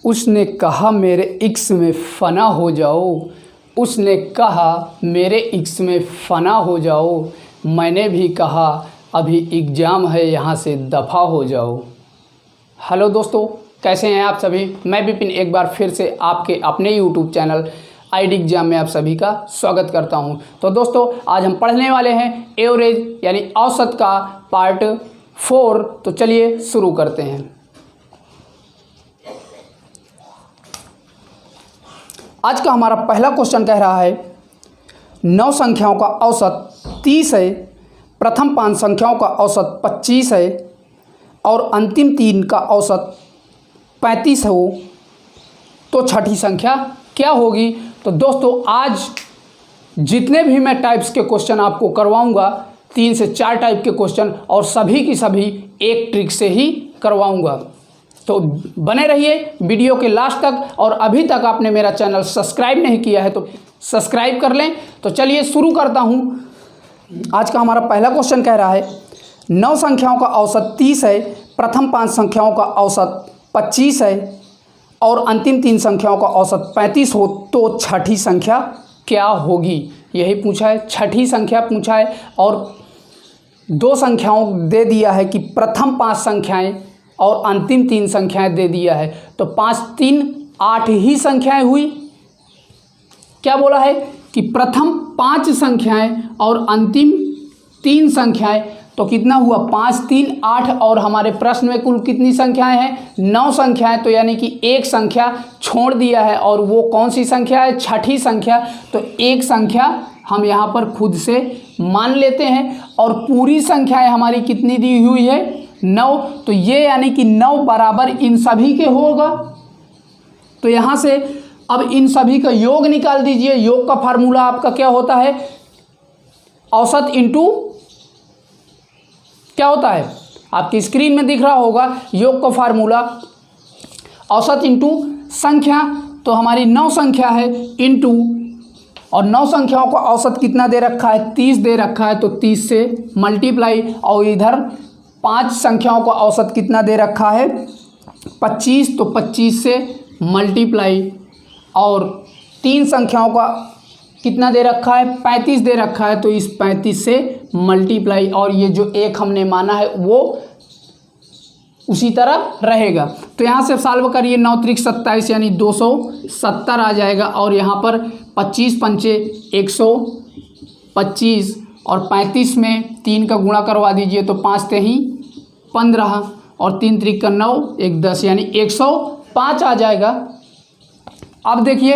उसने कहा मेरे इश्क में फ़ना हो जाओ, उसने कहा मेरे इश्क में फ़ना हो जाओ, मैंने भी कहा अभी एग्ज़ाम है यहाँ से दफ़ा हो जाओ। हेलो दोस्तों, कैसे हैं आप सभी। मैं विपिन एक बार फिर से आपके अपने यूट्यूब चैनल आईडी एग्जाम में आप सभी का स्वागत करता हूं। तो दोस्तों, आज हम पढ़ने वाले हैं एवरेज यानी औसत का पार्ट 4। तो चलिए शुरू करते हैं। आज का हमारा पहला क्वेश्चन कह रहा है 9 संख्याओं का औसत 30 है, प्रथम 5 संख्याओं का औसत 25 है और अंतिम 3 का औसत 35 हो, तो छठी संख्या क्या होगी। तो दोस्तों, आज जितने भी मैं टाइप्स के क्वेश्चन आपको करवाऊंगा, 3 से 4 टाइप के क्वेश्चन, और सभी की सभी एक ट्रिक से ही करवाऊंगा। तो बने रहिए वीडियो के लास्ट तक, और अभी तक आपने मेरा चैनल सब्सक्राइब नहीं किया है तो सब्सक्राइब कर लें। तो चलिए शुरू करता हूं। आज का हमारा पहला क्वेश्चन कह रहा है 9 संख्याओं का औसत 30 है, प्रथम 5 संख्याओं का औसत 25 है और अंतिम 3 संख्याओं का औसत 35 हो, तो छठी संख्या क्या होगी। यही पूछा है, छठी संख्या पूछा है, और 2 संख्याओं दे दिया है कि प्रथम 5 संख्याएं और अंतिम 3 संख्याएं दे दिया है। तो 5 3 8 ही संख्याएं हुई। क्या बोला है कि प्रथम 5 संख्याएं और अंतिम 3 संख्याएं, तो कितना हुआ 5 3 8, और हमारे प्रश्न में कुल कितनी संख्याएं हैं 9 संख्याएं। तो यानी कि एक संख्या छोड़ दिया है, और वो कौन सी संख्या है, छठी संख्या। तो एक संख्या हम यहाँ पर खुद से मान लेते हैं, और पूरी संख्याएं हमारी कितनी दी हुई है 9। तो ये यानी कि 9 बराबर इन सभी के होगा। तो यहाँ से अब इन सभी का योग निकाल दीजिए। योग का फार्मूला आपका क्या होता है, औसत इंटू क्या होता है, आपकी स्क्रीन में दिख रहा होगा। योग का फार्मूला औसत इंटू संख्या। तो हमारी 9 संख्या है इंटू, और 9 संख्याओं का औसत कितना दे रखा है 30 दे रखा है, तो 30 से मल्टीप्लाई, और इधर 5 संख्याओं का औसत कितना दे रखा है 25, तो 25 से मल्टीप्लाई, और 3 संख्याओं का कितना दे रखा है 35 दे रखा है, तो इस 35 से मल्टीप्लाई, और ये जो एक हमने माना है वो उसी तरह रहेगा। तो यहाँ से सॉल्व करिए, 9 त्रिक 27 यानी 270 आ जाएगा, और यहाँ पर 25 पंचे 125, और 35 में 3 का गुणा करवा दीजिए, तो 5 ते ही 15, और 3 त्रिक का 9 1 10 यानी 105 आ जाएगा। अब देखिए,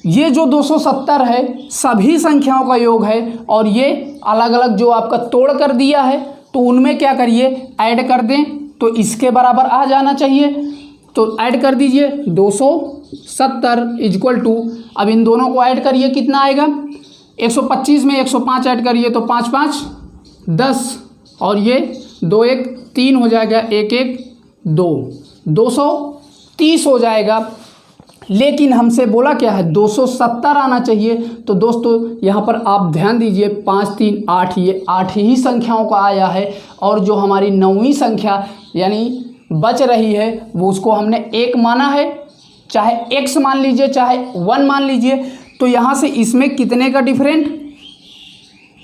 ये जो 270 है सभी संख्याओं का योग है, और ये अलग अलग जो आपका तोड़ कर दिया है, तो उनमें क्या करिए ऐड कर दें, तो इसके बराबर आ जाना चाहिए। तो ऐड कर दीजिए 270 इक्वल टू, अब इन दोनों को ऐड करिए, कितना आएगा 125 में 105 ऐड करिए, तो 5 5 10, और ये 2 1 3 हो जाएगा, 1 1 2, 230 हो जाएगा। लेकिन हमसे बोला क्या है 270 आना चाहिए। तो दोस्तों यहाँ पर आप ध्यान दीजिए, 5 3 8, ये 8 ही संख्याओं का आया है, और जो हमारी 9वीं संख्या यानी बच रही है वो उसको हमने 1 माना है, चाहे x मान लीजिए चाहे 1 मान लीजिए। तो यहाँ से इसमें कितने का डिफरेंट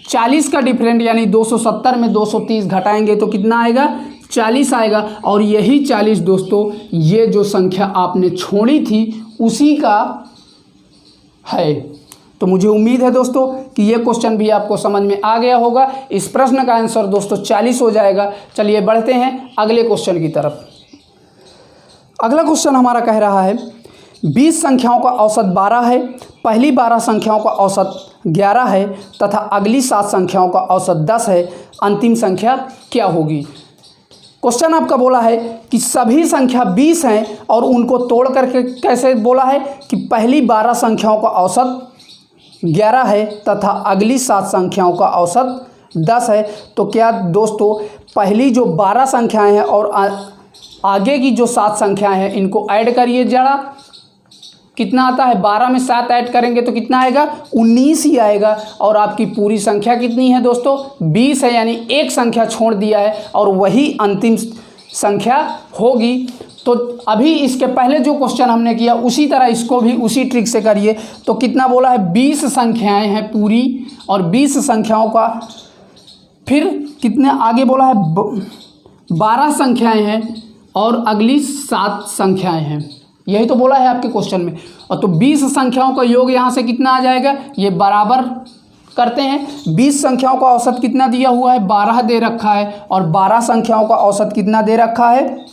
40 का डिफरेंट, यानी 270 में 230 घटाएंगे तो कितना आएगा 40 आएगा। और यही 40 दोस्तों, ये जो संख्या आपने छोड़ी थी उसी का है। तो मुझे उम्मीद है दोस्तों कि ये क्वेश्चन भी आपको समझ में आ गया होगा। इस प्रश्न का आंसर दोस्तों 40 हो जाएगा। चलिए बढ़ते हैं अगले क्वेश्चन की तरफ। अगला क्वेश्चन हमारा कह रहा है 20 संख्याओं का औसत 12 है, पहली 12 संख्याओं का औसत 11 है तथा अगली 7 संख्याओं का औसत 10 है, अंतिम संख्या क्या होगी। क्वेश्चन आपका बोला है कि सभी संख्या 20 हैं, और उनको तोड़ करके कैसे बोला है कि पहली 12 संख्याओं का औसत 11 है तथा अगली 7 संख्याओं का औसत 10 है। तो क्या दोस्तों, पहली जो 12 संख्याएं हैं और आगे की जो 7 संख्याएं हैं इनको ऐड करिए जरा, कितना आता है 12 में 7 ऐड करेंगे तो कितना आएगा 19 ही आएगा। और आपकी पूरी संख्या कितनी है दोस्तों 20 है, यानी एक संख्या छोड़ दिया है और वही अंतिम संख्या होगी। तो अभी इसके पहले जो क्वेश्चन हमने किया उसी तरह इसको भी उसी ट्रिक से करिए। तो कितना बोला है, 20 संख्याएं हैं पूरी, और 20 संख्याओं का फिर कितने आगे बोला है, 12 संख्याएं हैं और अगली 7 संख्याएं हैं, यही तो बोला है आपके क्वेश्चन में। और तो 20 संख्याओं का योग यहाँ से कितना आ जाएगा, ये बराबर करते हैं। 20 संख्याओं का औसत कितना दिया हुआ है, 12 दे रखा है, और 12 संख्याओं का औसत कितना दे रखा है,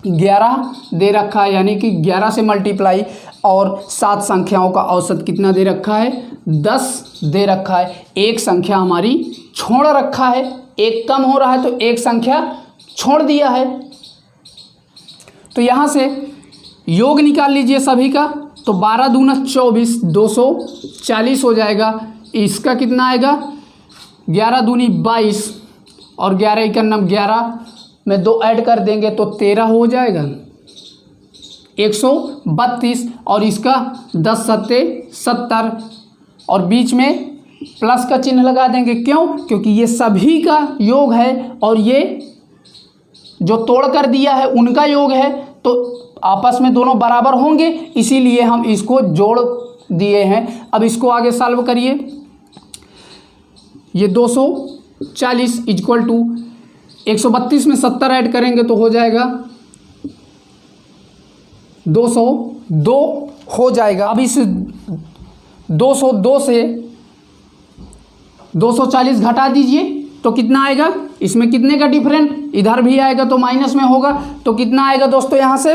11 दे रखा है, यानी कि 11 से मल्टीप्लाई। और 7 संख्याओं का औसत कितना दे रखा है, 10 दे रखा है। एक संख्या हमारी छोड़ रखा है, एक कम हो रहा है तो एक संख्या छोड़ दिया है। तो यहाँ से योग निकाल लीजिए सभी का। तो 12 दूना 24, 240 हो जाएगा। इसका कितना आएगा, 11 दूनी 22 और 11 इक्यानवे 11 में 2 ऐड कर देंगे तो 13 हो जाएगा, 132। और इसका 10 सत्ते 70 और बीच में प्लस का चिन्ह लगा देंगे। क्यों, क्योंकि ये सभी का योग है और ये जो तोड़ कर दिया है उनका योग है, तो आपस में दोनों बराबर होंगे, इसीलिए हम इसको जोड़ दिए हैं। अब इसको आगे सॉल्व करिए। ये 240 इक्वल टू 132 में 70 ऐड करेंगे तो हो जाएगा 202 हो जाएगा। अब इस 202 से 240 घटा दीजिए तो कितना आएगा, इसमें कितने का डिफरेंट, इधर भी आएगा तो माइनस में होगा, तो कितना आएगा दोस्तों, यहाँ से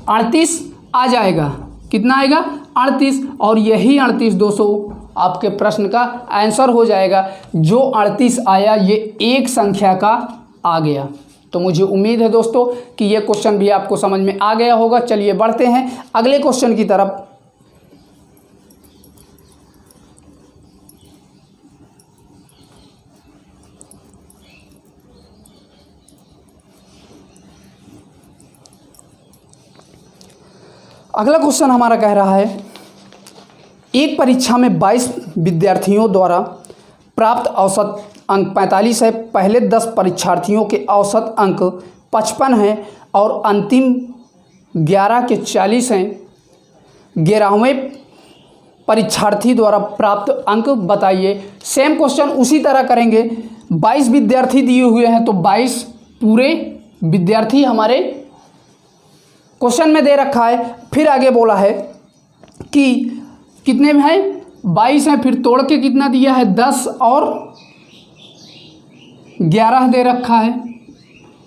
38 आ जाएगा। कितना आएगा, 38। और यही 38 दोस्तों आपके प्रश्न का आंसर हो जाएगा। जो 38 आया ये एक संख्या का आ गया। तो मुझे उम्मीद है दोस्तों कि ये क्वेश्चन भी आपको समझ में आ गया होगा। चलिए बढ़ते हैं अगले क्वेश्चन की तरफ। अगला क्वेश्चन हमारा कह रहा है, एक परीक्षा में 22 विद्यार्थियों द्वारा प्राप्त औसत अंक 45 है। पहले 10 परीक्षार्थियों के औसत अंक 55 हैं और अंतिम 11 के 40 हैं। 11वें परीक्षार्थी द्वारा प्राप्त अंक बताइए। सेम क्वेश्चन उसी तरह करेंगे। 22 विद्यार्थी दिए हुए हैं तो 22 पूरे विद्यार्थी हमारे क्वेश्चन में दे रखा है। फिर आगे बोला है कि कितने में है, 22 है, फिर तोड़ के कितना दिया है, 10 और 11 दे रखा है।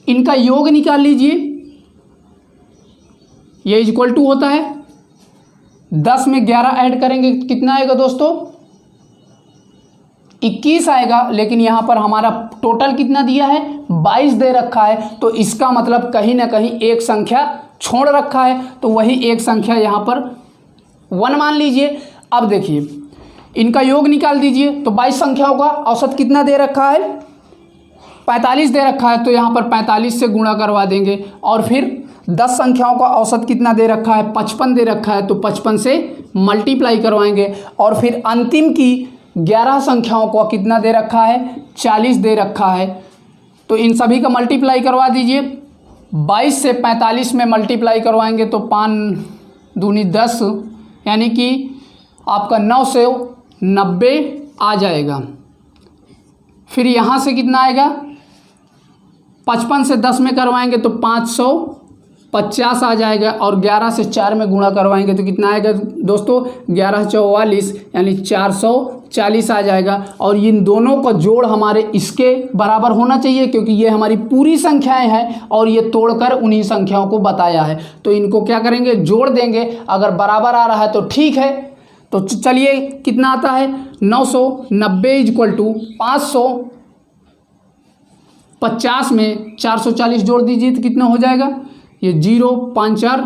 इनका योग निकाल लीजिए। ये इक्वल टू होता है 10 में 11 ऐड करेंगे कितना आएगा दोस्तों, 21 आएगा। लेकिन यहाँ पर हमारा टोटल कितना दिया है, 22 दे रखा है, तो इसका मतलब कहीं ना कहीं एक संख्या छोड़ रखा है, तो वही एक संख्या यहाँ पर 1 मान लीजिए। अब देखिए इनका योग निकाल दीजिए। तो 22 संख्याओं का औसत कितना दे रखा है, 45 दे रखा है, तो यहाँ पर 45 से गुणा करवा देंगे। और फिर 10 संख्याओं का औसत कितना दे रखा है, 55 दे रखा है, तो 55 से मल्टीप्लाई करवाएंगे। और फिर अंतिम की 11 संख्याओं को कितना दे रखा है, 40 दे रखा है, तो इन सभी का मल्टीप्लाई करवा दीजिए। 22 से 45 में मल्टीप्लाई करवाएंगे तो 5 दूनी 10, यानी कि आपका 9 से 90 आ जाएगा। फिर यहाँ से कितना आएगा, 55 से 10 में करवाएंगे तो 550 आ जाएगा। और 11 से 4 में गुणा करवाएंगे तो कितना आएगा दोस्तों, 11 44, यानी 440 आ जाएगा। और इन दोनों का जोड़ हमारे इसके बराबर होना चाहिए, क्योंकि ये हमारी पूरी संख्याएं हैं और ये तोड़कर उन्हीं संख्याओं को बताया है। तो इनको क्या करेंगे, जोड़ देंगे। अगर बराबर आ रहा है तो ठीक है। तो चलिए कितना आता है, 990 इक्वल टू 550 में 440 जोड़ दीजिए तो कितना हो जाएगा, ये 0 5 4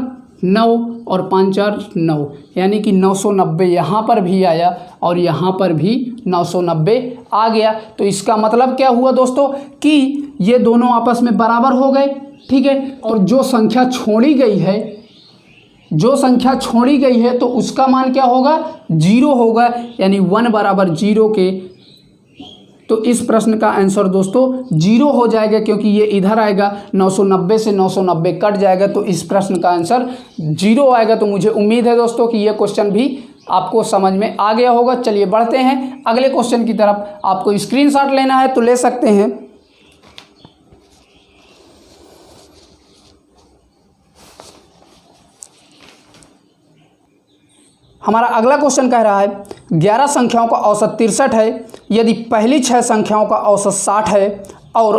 9 और 5 4 9, यानी कि 990 यहाँ पर भी आया और यहाँ पर भी 990 आ गया। तो इसका मतलब क्या हुआ दोस्तों कि ये दोनों आपस में बराबर हो गए। ठीक है। और जो संख्या छोड़ी गई है, जो संख्या छोड़ी गई है तो उसका मान क्या होगा, 0 होगा, यानी 1 बराबर 0 के। तो इस प्रश्न का आंसर दोस्तों 0 हो जाएगा, क्योंकि ये इधर आएगा 990 से 990 कट जाएगा, तो इस प्रश्न का आंसर 0 आएगा। तो मुझे उम्मीद है दोस्तों कि ये क्वेश्चन भी आपको समझ में आ गया होगा। चलिए बढ़ते हैं अगले क्वेश्चन की तरफ। आपको स्क्रीनशॉट लेना है तो ले सकते हैं। हमारा अगला क्वेश्चन कह रहा है 11 संख्याओं का औसत 63 है। यदि पहली 6 संख्याओं का औसत 60 है और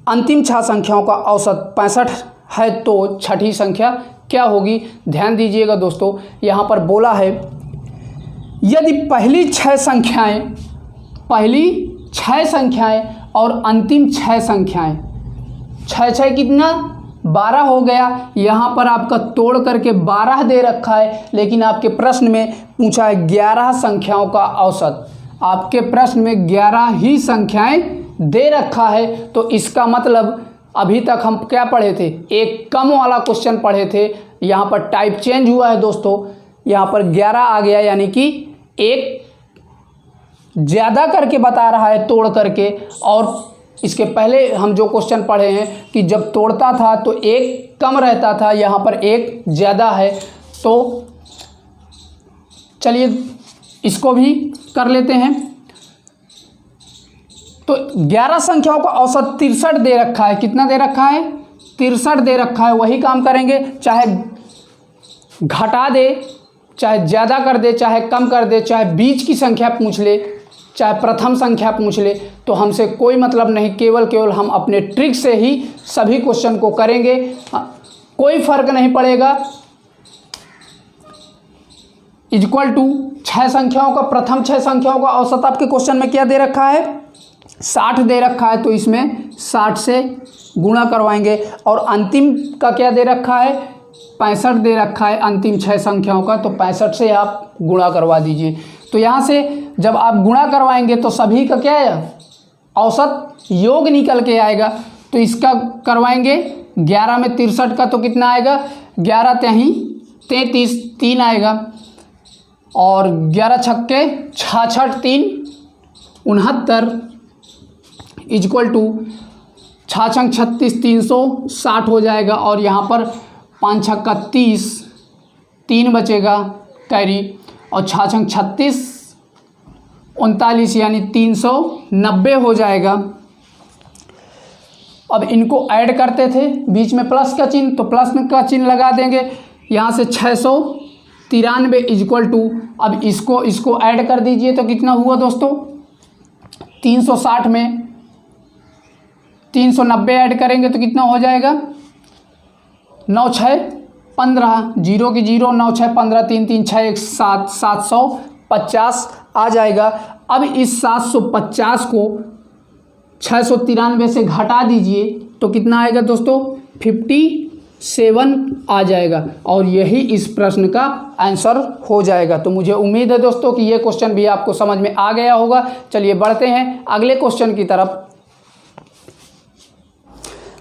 अंतिम 6 संख्याओं का औसत 65 है तो छठी संख्या क्या होगी। ध्यान दीजिएगा दोस्तों, यहाँ पर बोला है यदि पहली 6 संख्याएं और अंतिम 6 संख्याएं, 6 कितना 12 हो गया। यहाँ पर आपका तोड़ करके 12 दे रखा है, लेकिन आपके प्रश्न में पूछा है 11 संख्याओं का औसत। आपके प्रश्न में 11 ही संख्याएं दे रखा है, तो इसका मतलब अभी तक हम क्या पढ़े थे, एक कम वाला क्वेश्चन पढ़े थे। यहाँ पर टाइप चेंज हुआ है दोस्तों, यहाँ पर 11 आ गया, यानी कि एक ज़्यादा करके बता रहा है तोड़ करके। और इसके पहले हम जो क्वेश्चन पढ़े हैं कि जब तोड़ता था तो एक कम रहता था, यहाँ पर एक ज़्यादा है। तो चलिए इसको भी कर लेते हैं। तो 11 संख्याओं का औसत 63 दे रखा है। कितना दे रखा है, 63 दे रखा है। वही काम करेंगे, चाहे घटा दे, चाहे ज़्यादा कर दे, चाहे कम कर दे, चाहे बीच की संख्या पूछ ले, चाहे प्रथम संख्या पूछ ले, तो हमसे कोई मतलब नहीं। केवल हम अपने ट्रिक से ही सभी क्वेश्चन को करेंगे, कोई फर्क नहीं पड़ेगा। इक्वल टू 6 संख्याओं का, प्रथम 6 संख्याओं का औसत आपके क्वेश्चन में क्या दे रखा है, 60 दे रखा है, तो इसमें 60 से गुणा करवाएंगे। और अंतिम का क्या दे रखा है, 65 दे रखा है अंतिम 6 संख्याओं का, तो 65 से आप गुणा करवा दीजिए। तो यहाँ से जब आप गुणा करवाएंगे तो सभी का क्या है, औसत योग निकल के आएगा। तो इसका करवाएंगे 11 में 63 का, तो कितना आएगा, 11 तेहीं 33, 3 आएगा। और 11 छक्के 66, 3 69 इक्वल टू 6 36, 360 हो जाएगा। और यहाँ पर 5 छक्का 30, 3 बचेगा कैरी, और 6 36 39 यानी 390 हो जाएगा। अब इनको ऐड करते थे, बीच में प्लस का चिन्ह, तो प्लस का चिन्ह लगा देंगे। यहाँ से 693 इक्वल टू, अब इसको ऐड कर दीजिए तो कितना हुआ दोस्तों, 360 में 390 ऐड करेंगे तो कितना हो जाएगा, 9 6 15, 0 की 0, 9 6 15, 3 3 6 1 7, 750 आ जाएगा। अब इस 750 को 693 से घटा दीजिए तो कितना आएगा दोस्तों, 57 आ जाएगा। और यही इस प्रश्न का आंसर हो जाएगा। तो मुझे उम्मीद है दोस्तों कि ये क्वेश्चन भी आपको समझ में आ गया होगा। चलिए बढ़ते हैं अगले क्वेश्चन की तरफ।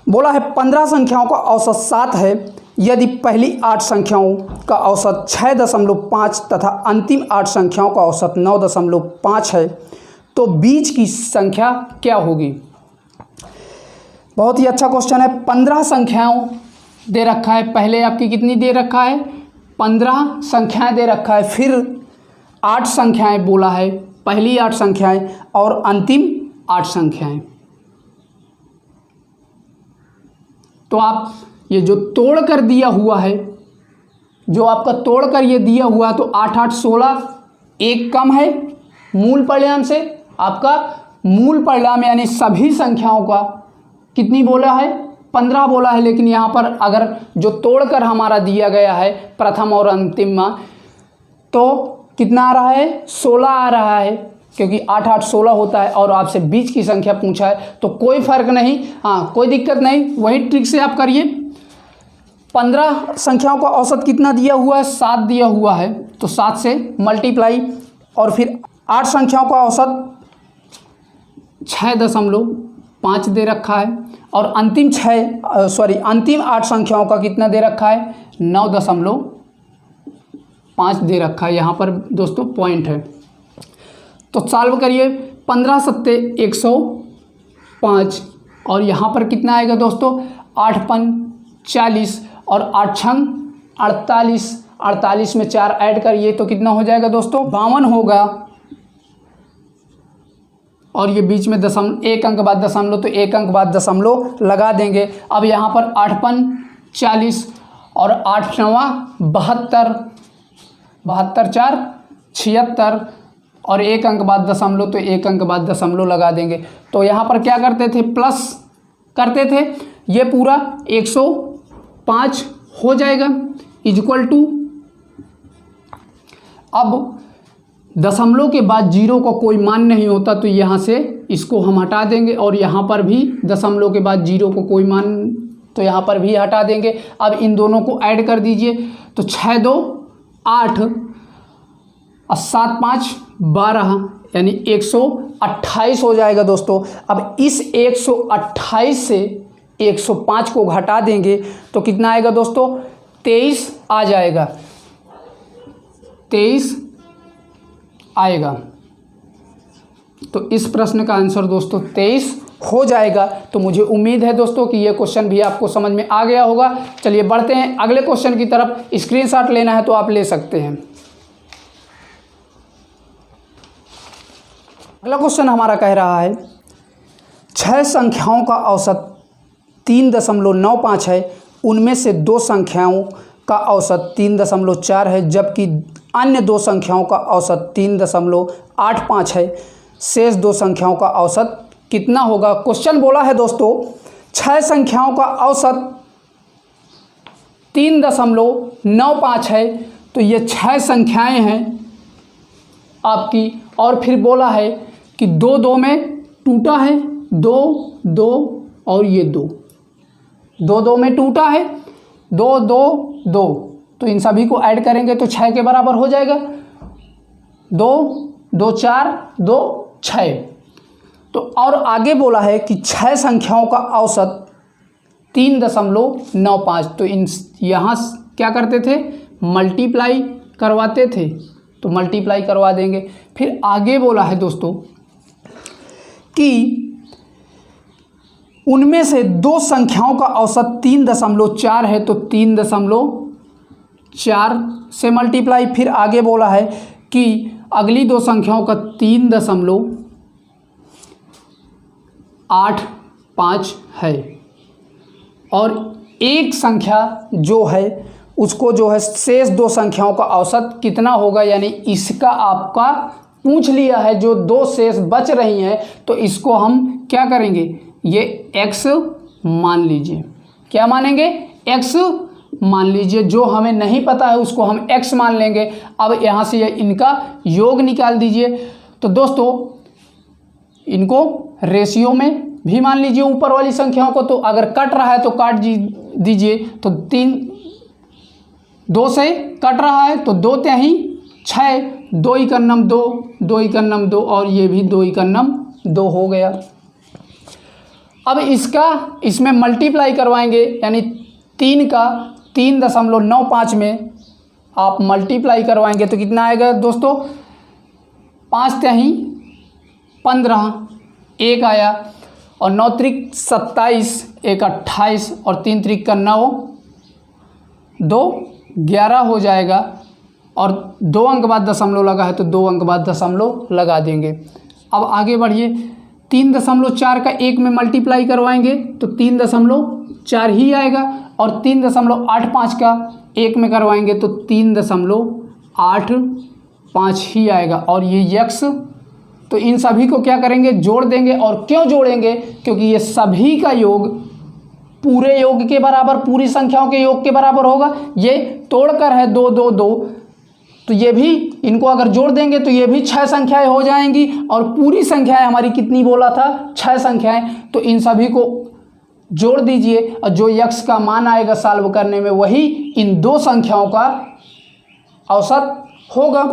बोला है 15 संख्याओं का औसत 7 है। यदि पहली 8 संख्याओं का औसत 6.5 तथा अंतिम 8 संख्याओं का औसत 9.5 है तो बीच की संख्या क्या होगी। बहुत ही अच्छा क्वेश्चन है। 15 संख्याओं दे रखा है, पहले आपकी कितनी दे रखा है, 15 संख्याएं दे रखा है, फिर 8 संख्याएं बोला है, पहली 8 संख्याएं और अंतिम 8 संख्याएं। तो आप ये जो तोड़ कर दिया हुआ है, जो आपका तोड़ कर ये दिया हुआ, तो 8 8 16, एक कम है मूल परिणाम से। आपका मूल परिणाम यानी सभी संख्याओं का कितनी बोला है, 15 बोला है, लेकिन यहाँ पर अगर जो तोड़कर हमारा दिया गया है प्रथम और अंतिम में, तो कितना आ रहा है, 16 आ रहा है, क्योंकि 8 8 16 होता है। और आपसे बीच की संख्या पूछा है, तो कोई फर्क नहीं, हाँ कोई दिक्कत नहीं, वही ट्रिक से आप करिए। 15 संख्याओं का औसत कितना दिया हुआ है, 7 दिया हुआ है, तो 7 से मल्टीप्लाई, और फिर 8 संख्याओं का औसत 6.5 दे रखा है, और अंतिम 8 संख्याओं का कितना दे रखा है, 9.5 दे रखा है। यहाँ पर दोस्तों पॉइंट है, तो सॉल्व करिए। 15 सत्ते 105 और यहाँ पर कितना आएगा दोस्तों 8 पन 40 और 8 छंग 48, 48 में 4 ऐड करिए तो कितना हो जाएगा दोस्तों 52 होगा। और ये बीच में दशमलव, एक अंक बाद दशमलव, तो एक अंक बाद दशमलव लगा देंगे। अब यहाँ पर 8 पन 40 और 8 नवा 72, 72 4 76 और एक अंक बाद दशमलव, तो एक अंक बाद दशमलव लगा देंगे। तो यहाँ पर क्या करते थे प्लस करते थे, ये पूरा 105 हो जाएगा इक्वल टू, अब दशमलव के बाद जीरो का कोई मान नहीं होता तो यहाँ से इसको हम हटा देंगे और यहाँ पर भी दशमलव के बाद जीरो को कोई मान, तो यहाँ पर भी हटा देंगे। अब इन दोनों को ऐड कर दीजिए तो 6 2 8 और 7 5 12 यानी 128 हो जाएगा दोस्तों। अब इस 128 से 105 को घटा देंगे तो कितना आएगा दोस्तों 23 आ जाएगा, 23 आएगा। तो इस प्रश्न का आंसर दोस्तों 23 हो जाएगा। तो मुझे उम्मीद है दोस्तों कि ये क्वेश्चन भी आपको समझ में आ गया होगा। चलिए बढ़ते हैं अगले क्वेश्चन की तरफ। स्क्रीनशॉट लेना है तो आप ले सकते हैं। अगला क्वेश्चन हमारा कह रहा है 6 संख्याओं का औसत 3.95 है, उनमें से 2 संख्याओं का औसत 3.4 है जबकि अन्य 2 संख्याओं का औसत 3.85 है। शेष 2 संख्याओं का औसत कितना होगा। क्वेश्चन बोला है दोस्तों 6 संख्याओं का औसत 3.95 है, तो ये 6 संख्याएं हैं आपकी, और फिर बोला है कि 2 2 में टूटा है, 2 2 और ये 2 2 2 में टूटा है, 2 2 2, तो इन सभी को ऐड करेंगे तो 6 के बराबर हो जाएगा, 2 2 4 2 6। तो और आगे बोला है कि 6 संख्याओं का औसत 3.95, तो इन यहाँ क्या करते थे मल्टीप्लाई करवाते थे, तो मल्टीप्लाई करवा देंगे। फिर आगे बोला है दोस्तों कि उनमें से 2 संख्याओं का औसत 3.4 है, तो 3.4 से मल्टीप्लाई। फिर आगे बोला है कि अगली 2 संख्याओं का 3.85 है, और एक संख्या जो है उसको जो है शेष 2 संख्याओं का औसत कितना होगा, यानी इसका आपका पूछ लिया है। जो 2 शेष बच रही हैं तो इसको हम क्या करेंगे, ये x मान लीजिए। क्या मानेंगे, x मान लीजिए। जो हमें नहीं पता है उसको हम x मान लेंगे। अब यहाँ से इनका योग निकाल दीजिए। तो दोस्तों इनको रेशियो में भी मान लीजिए ऊपर वाली संख्याओं को, तो अगर कट रहा है तो काट दीजिए। तो 2 से कट रहा है तो 2 3 6, 2 इकन्नम 2, 2 इकन्नम 2 और ये भी 2 इकन्नम 2 हो गया। अब इसमें मल्टीप्लाई करवाएंगे, यानी 3 का 3.95 में आप मल्टीप्लाई करवाएंगे तो कितना आएगा दोस्तों 5 3 15, 1 आया, और 9 त्रिक 27, 1 28 और 3 त्रिक का 9, 2 11 हो जाएगा। और 2 अंक बाद दशमलव लगा है तो 2 अंक बाद दशमलव लगा देंगे। अब आगे बढ़िए, 3.4 का 1 में मल्टीप्लाई करवाएंगे तो 3.4 ही आएगा, और 3.85 का 1 में करवाएंगे तो 3.85 ही आएगा। और ये x, तो इन सभी को क्या करेंगे जोड़ देंगे। और क्यों जोड़ेंगे, क्योंकि ये सभी का योग पूरे योग के बराबर, पूरी संख्याओं के योग के बराबर होगा। ये तोड़कर है 2 2 2, तो ये भी इनको अगर जोड़ देंगे तो ये भी 6 संख्याएं हो जाएंगी। और पूरी संख्याएं हमारी कितनी बोला था 6 संख्याएं, तो इन सभी को जोड़ दीजिए और जो x का मान आएगा सॉल्व करने में वही इन 2 संख्याओं का औसत होगा।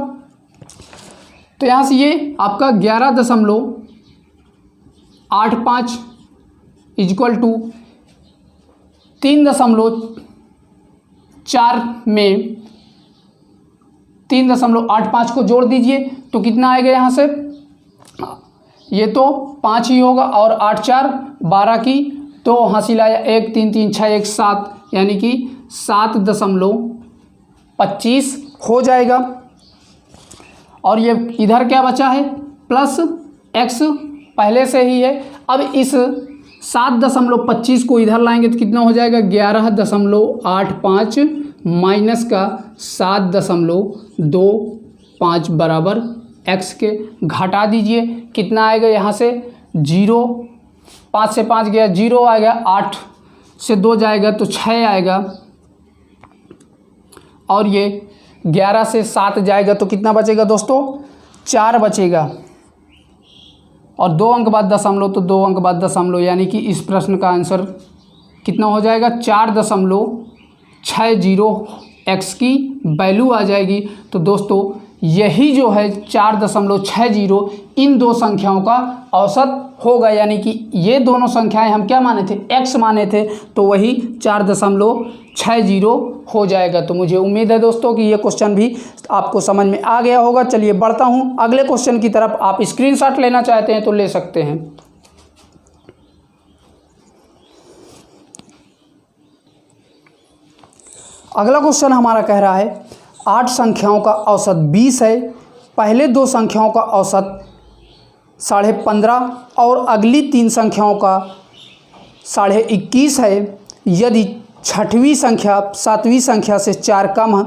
तो यहाँ से ये आपका 11.85 इक्वल टू 3.4 में 3.85 को जोड़ दीजिए तो कितना आएगा। यहाँ से ये तो 5 ही होगा, और 8 4 12 की तो हासिल आया 1 3 3 6 1 7, यानी कि 7.25 हो जाएगा। और ये इधर क्या बचा है प्लस x पहले से ही है। अब इस 7.25 को इधर लाएंगे तो कितना हो जाएगा 11.85 माइनस का 7.25 बराबर x के। घटा दीजिए कितना आएगा यहाँ से 0, 5 से 5 गया 0 आएगा, 8 से 2 जाएगा तो 6 आएगा, और ये 11 से 7 जाएगा तो कितना बचेगा दोस्तों 4 बचेगा, और 2 अंक बाद दशमलव तो 2 अंक बाद दशमलव, यानी कि इस प्रश्न का आंसर कितना हो जाएगा 4.60 x की वैल्यू आ जाएगी। तो दोस्तों यही जो है 4.60 इन दो संख्याओं का औसत होगा, यानी कि ये दोनों संख्याएं हम क्या माने थे x माने थे, तो वही 4.60 हो जाएगा। तो मुझे उम्मीद है दोस्तों कि ये क्वेश्चन भी आपको समझ में आ गया होगा। चलिए बढ़ता हूँ अगले क्वेश्चन की तरफ। आप स्क्रीनशॉट लेना चाहते हैं तो ले सकते हैं। अगला क्वेश्चन हमारा कह रहा है 8 संख्याओं का औसत 20 है, पहले 2 संख्याओं का औसत 15.5 और अगली 3 संख्याओं का 21.5 है। यदि छठवीं संख्या 7वीं संख्या से 4 कम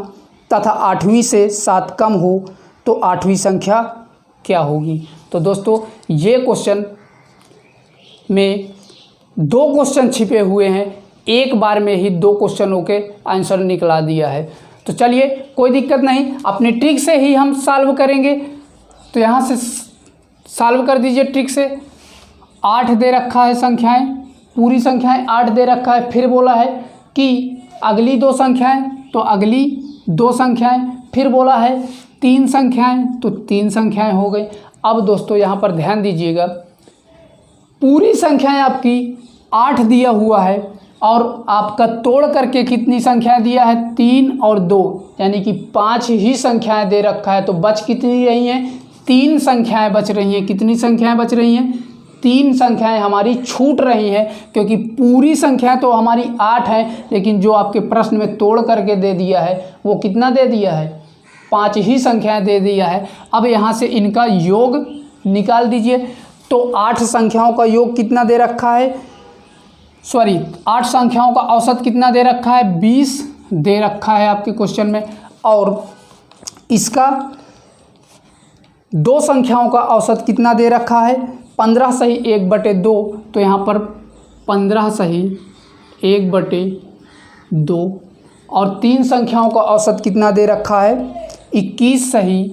तथा 8वीं से 7 कम हो तो 8वीं संख्या क्या होगी। तो दोस्तों ये क्वेश्चन में 2 क्वेश्चन छिपे हुए हैं, एक बार में ही 2 क्वेश्चनों के आंसर निकला दिया है। तो चलिए कोई दिक्कत नहीं, अपनी ट्रिक से ही हम सॉल्व करेंगे। तो यहाँ से सॉल्व कर दीजिए ट्रिक से। 8 दे रखा है संख्याएं, पूरी संख्याएं 8 दे रखा है, फिर बोला है कि अगली 2 संख्याएं, तो अगली 2 संख्याएं, फिर बोला है 3 संख्याएं, तो 3 संख्याएं हो गई। अब दोस्तों यहाँ पर ध्यान दीजिएगा, पूरी संख्याएं आपकी 8 दिया हुआ है और आपका तोड़ करके कितनी संख्याएं दिया है 3 और 2, यानी कि 5 ही संख्याएं दे रखा है। तो बच कितनी रही हैं 3 संख्याएं बच रही हैं। कितनी संख्याएं बच रही हैं 3 संख्याएं हमारी छूट रही हैं, क्योंकि पूरी संख्याएं तो हमारी 8 है, लेकिन जो आपके प्रश्न में तोड़ करके दे दिया है वो कितना दे दिया है 5 ही संख्याएं दे दिया है। अब यहाँ से इनका योग निकाल दीजिए। तो 8 संख्याओं का योग कितना दे रखा है, 8 संख्याओं का औसत कितना दे रखा है 20 दे रखा है आपके क्वेश्चन में, और इसका 2 संख्याओं का औसत कितना दे रखा है 15 सही 1/2। तो यहाँ पर 15 सही 1/2, और 3 संख्याओं का औसत कितना दे रखा है 21 सही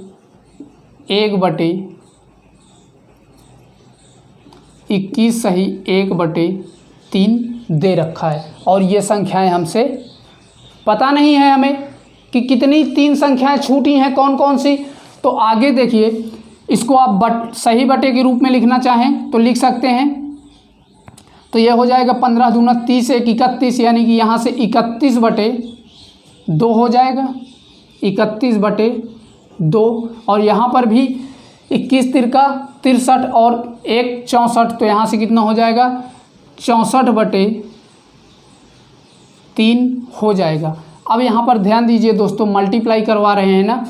1/3 दे रखा है। और ये संख्याएं हमसे पता नहीं है हमें कि कितनी 3 संख्याएं छूटी हैं कौन कौन सी। तो आगे देखिए, इसको आप सही बटे के रूप में लिखना चाहें तो लिख सकते हैं। तो ये हो जाएगा 15 दूना 30 1 31, यानी कि यहाँ से 31/2 हो जाएगा, 31/2। और यहाँ पर भी 21 तिरका 63 और 1 64, तो यहाँ से कितना हो जाएगा 64/3 हो जाएगा। अब यहाँ पर ध्यान दीजिए दोस्तों, मल्टीप्लाई करवा रहे हैं ना,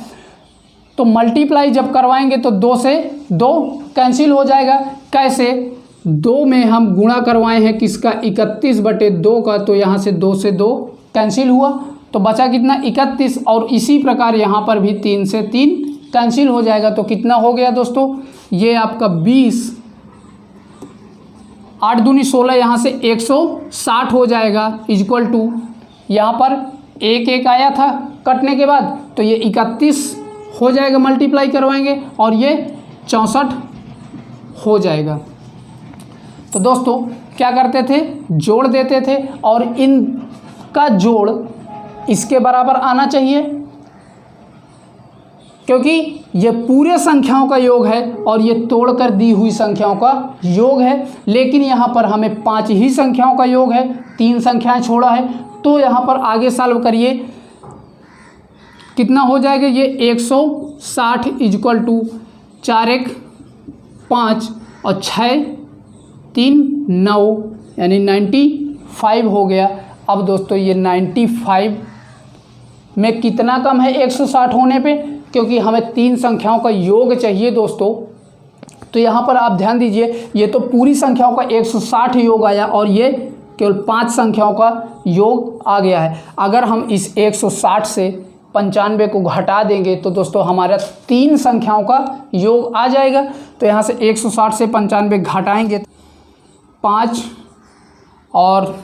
तो मल्टीप्लाई जब करवाएंगे तो 2 से 2 कैंसिल हो जाएगा। कैसे 2 में हम गुणा करवाए हैं किसका 31/2 का, तो यहाँ से 2 से 2 कैंसिल हुआ, तो बचा कितना 31। और इसी प्रकार यहाँ पर भी 3 से 3 कैंसिल हो जाएगा। तो कितना हो गया दोस्तों, ये आपका 20, 8 दूनी 16, यहाँ से 160 हो जाएगा, इक्वल टू यहाँ पर 1 1 आया था कटने के बाद, तो ये 31 हो जाएगा, मल्टीप्लाई करवाएंगे और ये 64 हो जाएगा। तो दोस्तों क्या करते थे, जोड़ देते थे, और इनका जोड़ इसके बराबर आना चाहिए, क्योंकि ये पूरे संख्याओं का योग है और ये तोड़कर दी हुई संख्याओं का योग है। लेकिन यहाँ पर हमें 5 ही संख्याओं का योग है, 3 संख्याएं छोड़ा है। तो यहाँ पर आगे सॉल्व करिए, कितना हो जाएगा, ये 160 इक्वल टू 4 1 5, और 6 3 9 यानी 95 हो गया। अब दोस्तों ये 95 में कितना कम है 160 होने पे, क्योंकि हमें 3 संख्याओं का योग चाहिए दोस्तों। तो यहाँ पर आप ध्यान दीजिए, ये तो पूरी संख्याओं का 160 योग आया और ये केवल 5 संख्याओं का योग आ गया है। अगर हम इस 160 से 95 को घटा देंगे तो दोस्तों हमारा 3 संख्याओं का योग आ जाएगा। तो यहाँ से 160 से 95 घटाएंगे 5 और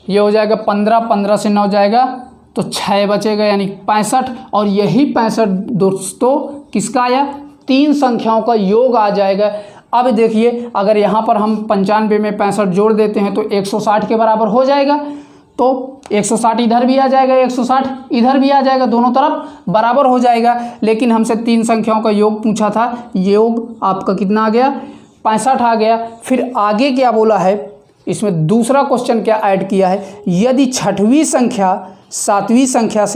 ये हो जाएगा 15, 15 से 9 जाएगा तो 6 बचेगा यानी 65। और यही 65 दोस्तों किसका आया, 3 संख्याओं का योग आ जाएगा। अब देखिए अगर यहाँ पर हम 95 में 65 जोड़ देते हैं तो 160 के बराबर हो जाएगा। तो 160 इधर भी आ जाएगा, 160 इधर भी आ जाएगा, दोनों तरफ बराबर हो जाएगा। लेकिन हमसे 3 संख्याओं का योग पूछा था, योग आपका कितना आ गया, 65 आ गया। फिर आगे क्या बोला है, इसमें दूसरा क्वेश्चन क्या ऐड किया है, यदि छठवीं संख्या सातवीं संख्या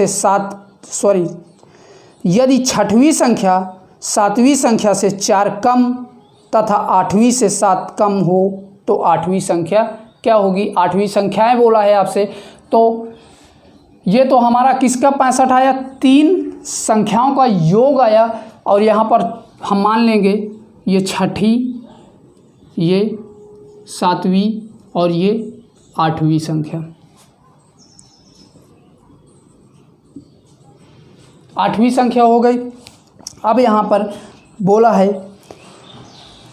से 4 कम तथा 8वीं से 7 कम हो तो 8वीं संख्या क्या होगी। 8वीं संख्याएं बोला है आपसे। तो ये तो हमारा किसका 65 आया, 3 संख्याओं का योग आया। और यहाँ पर हम मान लेंगे ये छठी, ये 7वीं और ये 8वीं संख्या। 8वीं संख्या हो गई। अब यहाँ पर बोला है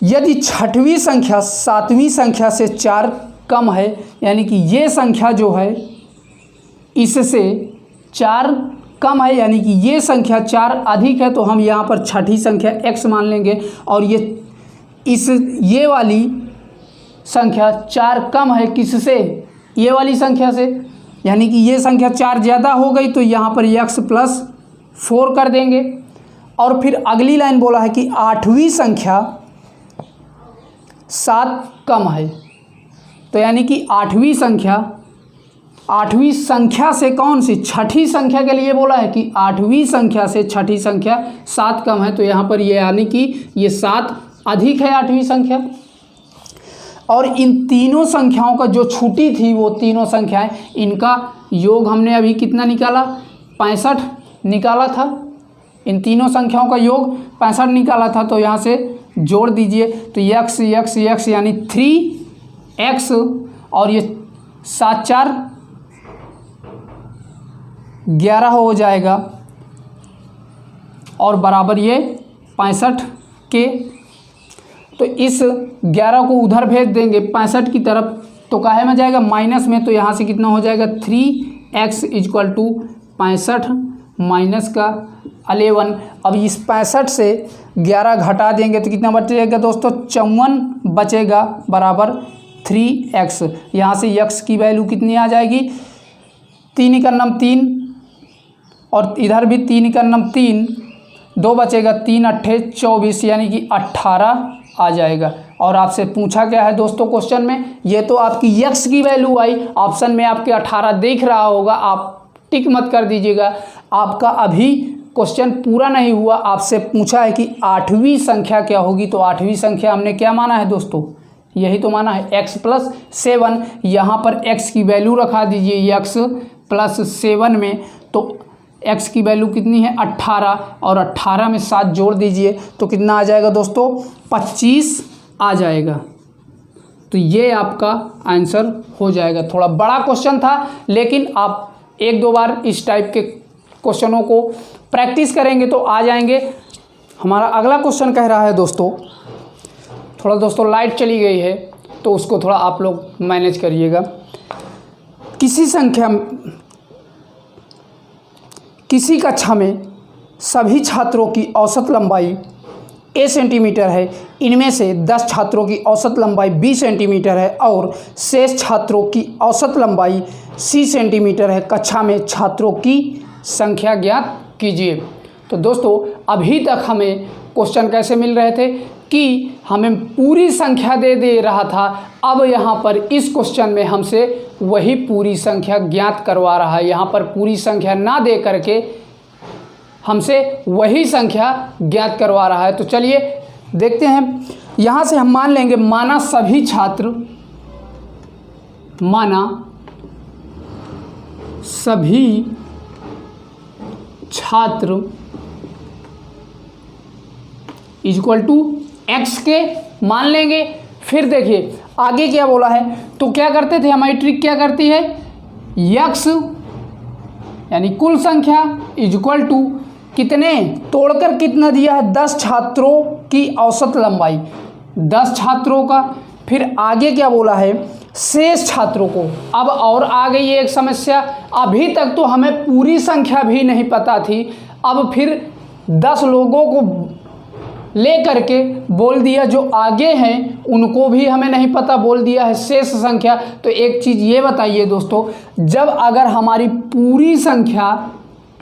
यदि छठवीं संख्या 7वीं संख्या से 4 कम है, यानी कि ये संख्या जो है इससे 4 कम है, यानी कि ये संख्या 4 अधिक है, तो हम यहाँ पर छठी संख्या x मान लेंगे। और ये वाली संख्या 4 कम है किससे, ये वाली संख्या से, यानी कि ये संख्या 4 ज़्यादा हो गई तो यहाँ पर x + 4 कर देंगे। और फिर अगली लाइन बोला है कि 8वीं संख्या 7 कम है, तो यानी कि 8वीं संख्या से कौन सी, छठी संख्या के लिए बोला है कि 8वीं संख्या से छठी संख्या 7 कम है। तो यहाँ पर ये यानी कि ये 7 अधिक है 8वीं संख्या। और इन तीनों संख्याओं का जो छूटी थी वो तीनों संख्याएं, इनका योग हमने अभी कितना निकाला, 65 निकाला था। इन तीनों संख्याओं का योग 65 निकाला था। तो यहाँ से जोड़ दीजिए तो x यानी 3x और ये 7 4 11 हो जाएगा और बराबर ये 65 के। तो इस 11 को उधर भेज देंगे 65 की तरफ, तो काहे में जाएगा, माइनस में। तो यहाँ से कितना हो जाएगा, 3x = 65 माइनस का 11। अब इस 65 से 11 घटा देंगे तो कितना बचेगा दोस्तों, 54 बचेगा बराबर 3x। यहाँ से x की वैल्यू कितनी आ जाएगी, 3 × 9 3 और इधर भी 3 × 9 3, 2 बचेगा, 3 8 24 यानी कि 18 आ जाएगा। और आपसे पूछा क्या है दोस्तों क्वेश्चन में, ये तो आपकी x की वैल्यू आई, ऑप्शन में आपके 18 दिख रहा होगा, आप टिक मत कर दीजिएगा, आपका अभी क्वेश्चन पूरा नहीं हुआ। आपसे पूछा है कि 8वीं संख्या क्या होगी, तो 8वीं संख्या हमने क्या माना है दोस्तों, यही तो माना है x + 7। यहाँ पर x की वैल्यू रखा दीजिए x + 7 में, तो x की वैल्यू कितनी है 18 और 18 में 7 जोड़ दीजिए तो कितना आ जाएगा दोस्तों, 25 आ जाएगा। तो ये आपका आंसर हो जाएगा। थोड़ा बड़ा क्वेश्चन था, लेकिन आप 1-2 बार इस टाइप के क्वेश्चनों को प्रैक्टिस करेंगे तो आ जाएंगे। हमारा अगला क्वेश्चन कह रहा है दोस्तों, थोड़ा दोस्तों लाइट चली गई है तो उसको थोड़ा आप लोग मैनेज करिएगा। किसी कक्षा में सभी छात्रों की औसत लंबाई a सेंटीमीटर है, इनमें से 10 छात्रों की औसत लंबाई b सेंटीमीटर है और शेष छात्रों की औसत लंबाई c सेंटीमीटर है। कक्षा में छात्रों की संख्या ज्ञात कीजिए। तो दोस्तों अभी तक हमें क्वेश्चन कैसे मिल रहे थे कि हमें पूरी संख्या दे रहा था, अब यहाँ पर इस क्वेश्चन में हमसे वही पूरी संख्या ज्ञात करवा रहा है। यहाँ पर पूरी संख्या ना दे करके हमसे वही संख्या ज्ञात करवा रहा है। तो चलिए देखते हैं। यहाँ से हम मान लेंगे माना सभी छात्र, माना सभी छात्र इक्वल टू एक्स के मान लेंगे। फिर देखिए आगे क्या बोला है, तो क्या करते थे, हमारी ट्रिक क्या करती है, यक्स यानी कुल संख्या इक्वल टू कितने, तोड़कर कितना दिया है, 10 छात्रों की औसत लंबाई, 10 छात्रों का। फिर आगे क्या बोला है, शेष छात्रों को। अब और आ गई एक समस्या, अभी तक तो हमें पूरी संख्या भी नहीं पता थी, अब फिर 10 लोगों को ले करके बोल दिया, जो आगे हैं उनको भी हमें नहीं पता, बोल दिया है शेष संख्या। तो एक चीज़ ये बताइए दोस्तों, जब अगर हमारी पूरी संख्या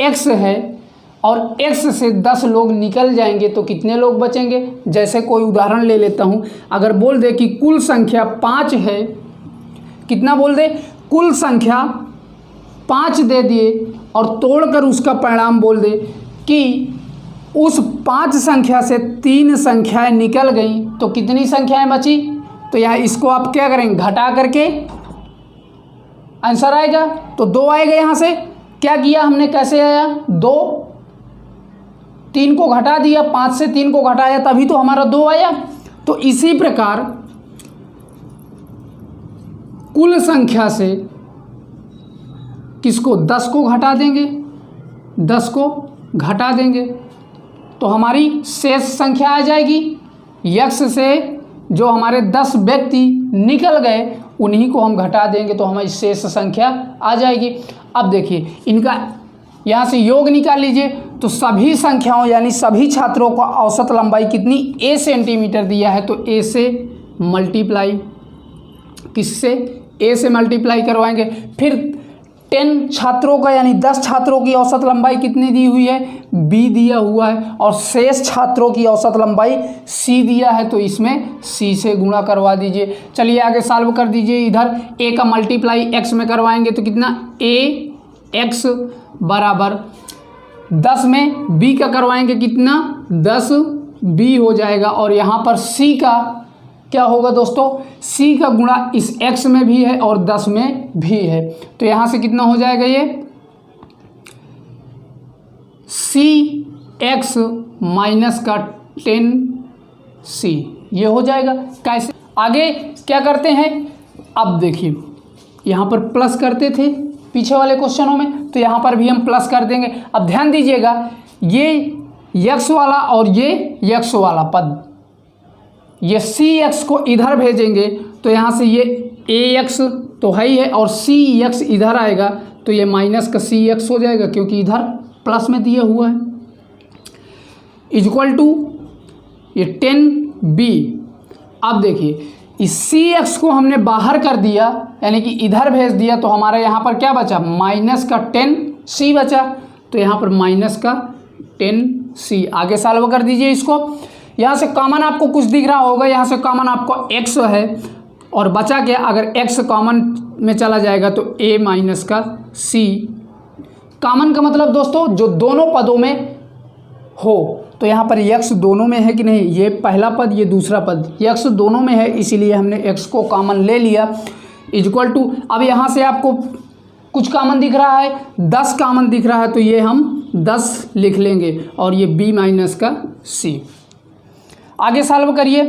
x है और x से 10 लोग निकल जाएंगे तो कितने लोग बचेंगे। जैसे कोई उदाहरण ले लेता हूँ, अगर बोल दे कि कुल संख्या 5 है, कितना बोल दे, कुल संख्या 5 दे दिए और तोड़कर उसका परिणाम बोल दे कि उस 5 संख्या से 3 संख्याएं निकल गई तो कितनी संख्याएं बची। तो यहाँ इसको आप क्या करेंगे, घटा करके आंसर आएगा, तो 2 आएगा। यहाँ से क्या किया हमने, कैसे आया, 2, 3 को घटा दिया, 5 से 3 को घटाया तभी तो हमारा 2 आया। तो इसी प्रकार कुल संख्या से किसको, 10 को घटा देंगे, 10 को घटा देंगे तो हमारी शेष संख्या आ जाएगी। यक्स से जो हमारे 10 व्यक्ति निकल गए उन्हीं को हम घटा देंगे तो हमारी शेष संख्या आ जाएगी। अब देखिए इनका यहाँ से योग निकाल लीजिए, तो सभी संख्याओं यानी सभी छात्रों को औसत लंबाई कितनी, a सेंटीमीटर दिया है, तो a से मल्टीप्लाई, किससे, a से मल्टीप्लाई करवाएंगे। फिर 10 छात्रों का यानी 10 छात्रों की औसत लंबाई कितनी दी हुई है, b दिया हुआ है, और शेष छात्रों की औसत लंबाई c दिया है, तो इसमें c से गुणा करवा दीजिए। चलिए आगे सॉल्व कर दीजिए। इधर a का मल्टीप्लाई x में करवाएंगे तो कितना, ax बराबर 10 में b का करवाएंगे कितना, 10b हो जाएगा। और यहाँ पर c का क्या होगा दोस्तों, c का गुणा इस x में भी है और 10 में भी है, तो यहाँ से कितना हो जाएगा, ये cx माइनस का 10c ये हो जाएगा। कैसे, आगे क्या करते हैं, अब देखिए यहाँ पर प्लस करते थे पीछे वाले क्वेश्चनों में, तो यहाँ पर भी हम प्लस कर देंगे। अब ध्यान दीजिएगा, ये x वाला और ये x वाला पद, ये cx को इधर भेजेंगे तो यहाँ से ये ax तो है ही है और cx इधर आएगा तो ये माइनस का cx हो जाएगा क्योंकि इधर प्लस में दिया हुआ है, इक्वल टू ये 10b। अब देखिए इस cx को हमने बाहर कर दिया यानी कि इधर भेज दिया, तो हमारा यहाँ पर क्या बचा, माइनस का 10c बचा, तो यहाँ पर माइनस का 10c। आगे सॉल्व कर दीजिए इसको। यहाँ से कॉमन आपको कुछ दिख रहा होगा, यहाँ से कॉमन आपको x है और बचा क्या, अगर x कॉमन में चला जाएगा तो a माइनस का c। कॉमन का मतलब दोस्तों जो दोनों पदों में हो, तो यहाँ पर x दोनों में है कि नहीं, ये पहला पद ये दूसरा पद, x दोनों में है इसीलिए हमने x को कॉमन ले लिया, इक्वल टू। अब यहाँ से आपको कुछ कॉमन दिख रहा है, 10 कॉमन दिख रहा है तो ये हम 10 लिख लेंगे और ये b माइनस का c। आगे सॉल्व करिए।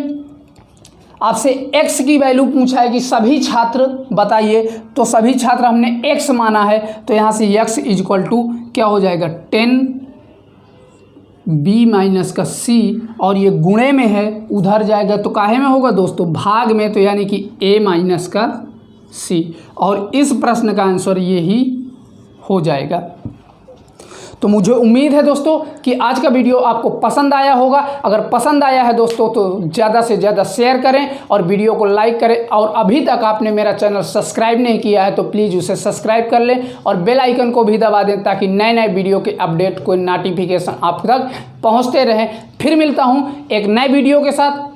आपसे x की वैल्यू पूछा है कि सभी छात्र बताइए, तो सभी छात्र हमने x माना है तो यहाँ से x इक्वल टू क्या हो जाएगा, 10b माइनस का c, और ये गुणे में है उधर जाएगा तो काहे में होगा दोस्तों, भाग में, तो यानी कि a माइनस का c, और इस प्रश्न का आंसर यही हो जाएगा। तो मुझे उम्मीद है दोस्तों कि आज का वीडियो आपको पसंद आया होगा। अगर पसंद आया है दोस्तों तो ज़्यादा से ज़्यादा शेयर करें और वीडियो को लाइक करें, और अभी तक आपने मेरा चैनल सब्सक्राइब नहीं किया है तो प्लीज़ उसे सब्सक्राइब कर लें और बेल आइकन को भी दबा दें ताकि नए नए वीडियो के अपडेट कोई नोटिफिकेशन आप तक पहुँचते रहें। फिर मिलता हूँ एक नए वीडियो के साथ,